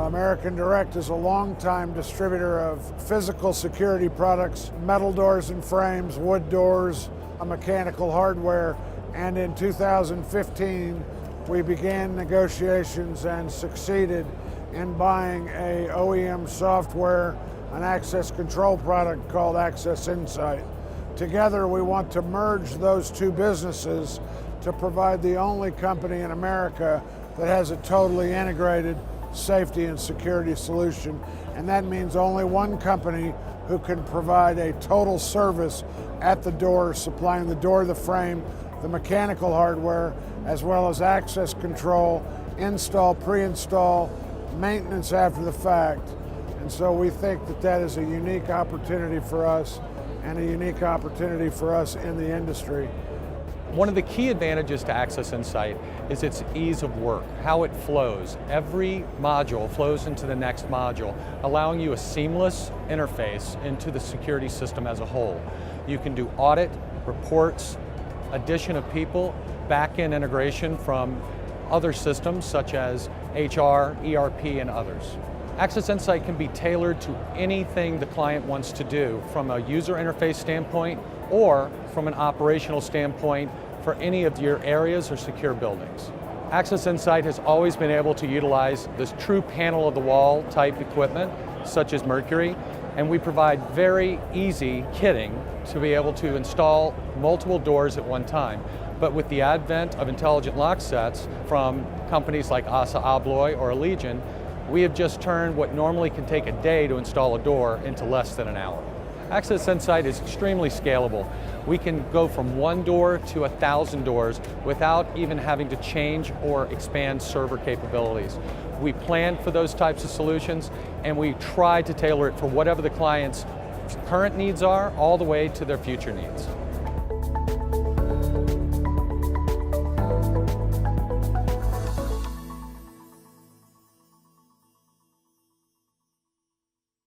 American Direct is a longtime distributor of physical security products, metal doors and frames, wood doors, mechanical hardware, and in 2015 we began negotiations and succeeded in buying a OEM software, an access control product called AccessNsite. Together we want to merge those two businesses to provide the only company in America that has a totally integrated safety and security solution, and that means only one company who can provide a total service at the door, supplying the door, the frame, the mechanical hardware, as well as access control, install, pre-install, maintenance after the fact. And so we think that that is a unique opportunity for us and a unique opportunity for us in the industry. One of the key advantages to AccessNsite is its ease of work, how it flows. Every module flows into the next module, allowing you a seamless interface into the security system as a whole. You can do audit, reports, addition of people, back-end integration from other systems such as HR, ERP, and others. AccessNsite can be tailored to anything the client wants to do from a user interface standpoint or from an operational standpoint for any of your areas or secure buildings. AccessNsite has always been able to utilize this true panel of the wall type equipment such as Mercury, and we provide very easy kitting to be able to install multiple doors at one time. But with the advent of intelligent lock sets from companies like ASSA ABLOY or Allegion, we have just turned what normally can take a day to install a door into less than an hour. AccessNsite is extremely scalable. We can go from one door to 1,000 doors without even having to change or expand server capabilities. We plan for those types of solutions, and we try to tailor it for whatever the client's current needs are all the way to their future needs.